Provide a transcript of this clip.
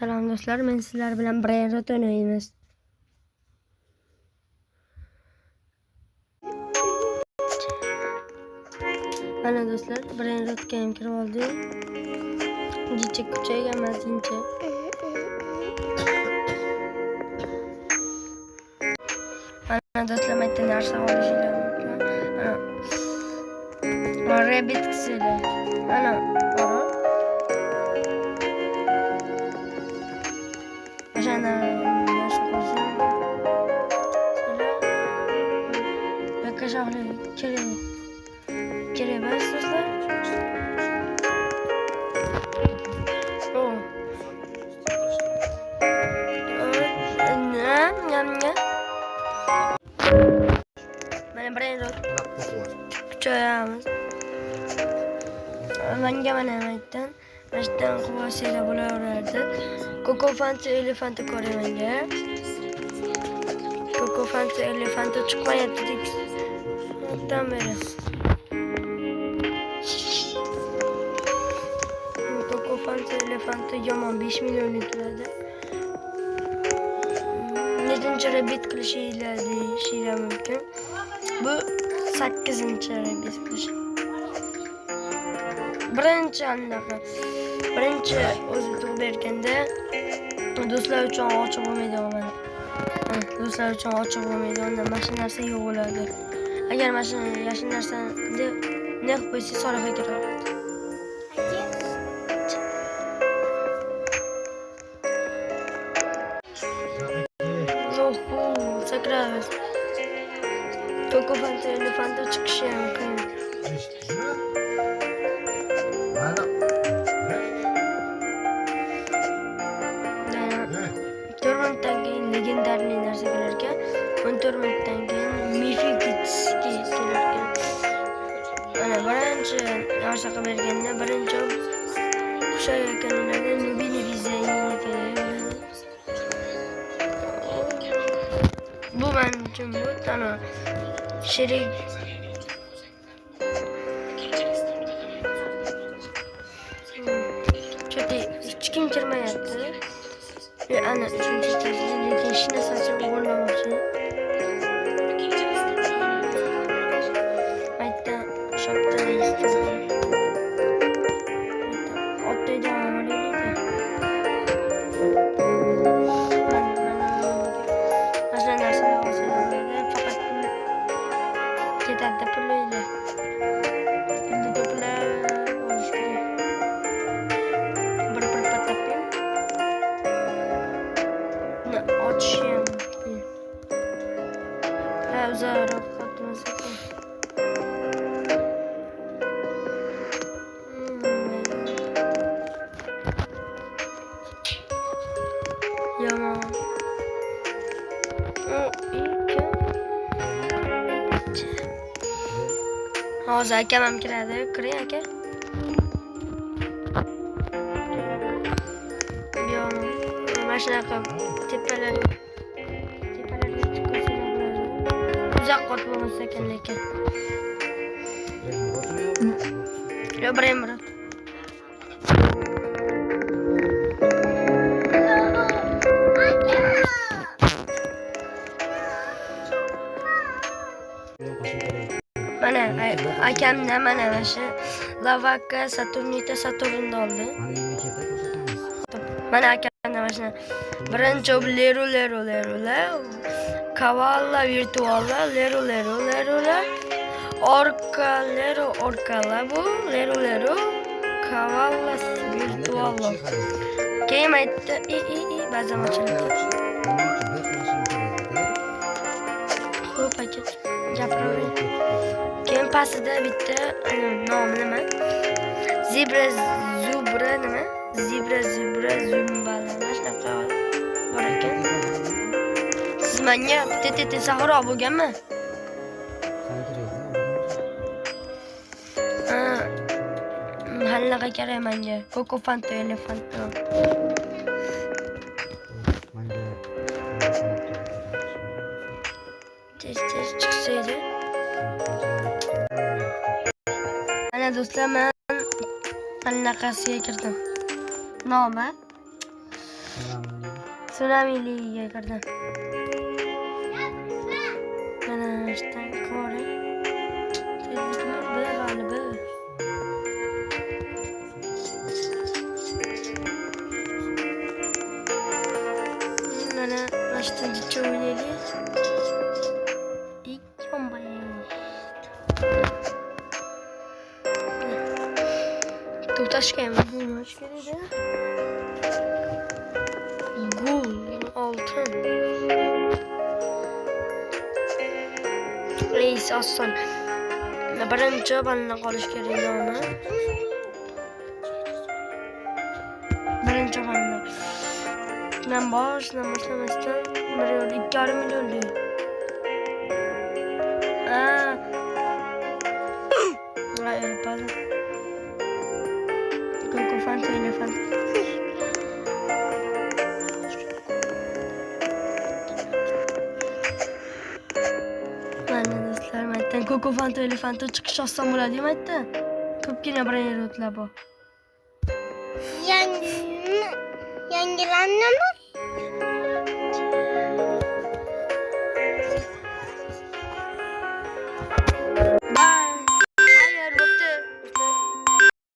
Salom do'stlar, men sizlar bilan Brainrot o'ynaymiz. Mana do'stlar, Brainrotga ham kirib oldik. Jichik kuchayganmas dincha. Mana do'stlar, mayda narsa olishinglar mumkin. Mana rabbit kisili. Mana bor. Mana narsa qo'shim. Bakashaqli kerak emas do'stlar. Mana Brainrot kuchayamiz. Manga mana aytdan mashdan quvasiyla bo'laveradi. Coco Fancy elefant ko'ray menga. Coco Fancy elefant chiqmayapti. Tam beri. Coco Fancy elefant yomon 5 million turadi. Nechinchi rabbit qilishinglar mumkin. Bu 8-chi rabbit qilish. Birinchi o'zi tug'ib berganda do'stlar uchun ochiq bo'lmaydi mana. Do'stlar uchun ochiq bo'lmaydi. Unda mashina narsa yo'q bo'ladi. Agar mashina yashin narsani naq qo'ysa soliqqa kiradi. Sakramiz. Coco Fancy elefant chiqishi ham qiyin. Legendarniy narsa kelar ekan. 14 minutdan keyin Mifigitski kelar ekan. Mana birinchi narsa qilib berganda birinchi qushayotganlarda Nubini vizayini kerak bo'ladi. Bu men uchun bu tana sherik. Chunki hech kim kirmayapti. Ana uchinchi lekin hech narsasi o'g'irlamoqchi. Aytda shopdan otda amaliydi. Mana narsalar olsalar faqat ketadi pullaydi. Pulni to'plab olish kerak. Bir patapim. Açayım. Uzarak katması. Yaman. Hozir akam ham kiradi. Kiring aka. Mashinaqa tepalarga chiqsa uzoq qot bo'lmasa ekan lekin. Yo Brainrot. Mana akamdan mana shu Lavaka Saturnita Saturnni oldi. Mana akamdan mana birinchi Lero Cavala virtuala Lero Orcala bu Lero Cavala virtuala. Keyin aytdi ba'zan ochiladi. Xo'p aka gapiravering. Keyin pastida bitta nomi nima? Zebra nima? Zebra zumbala shunaqa bor ekan. Siz menga bitta sahro bo'lganmi? Hallaqa kerak menga. Coco Fancy elefant. Tez chiqsaydi. Mana do'stlar, men allaqasiga kirdim. Nomi Tsunami ligiga kirdim. Mana ishdan ko'ring. Tezlikmi? Bir g'alibi. Mana mashtan jicha o'ynaylik. Ikki bomba. To'tashgan bo'lmoq kerak. Gol oltin. Reis oson. Birinchi balla qolish kerak nomi. Birinchi balla. Ben başlamasdan 2,5 milyon diyor. Hayır pardon. Coco Fanta elefant. Mana do'stlar, maytdan Coco Fanta elefantga chiqish oson bo'ladi, maytda. Ko'pgina brendlar bu. Yangilanadimi?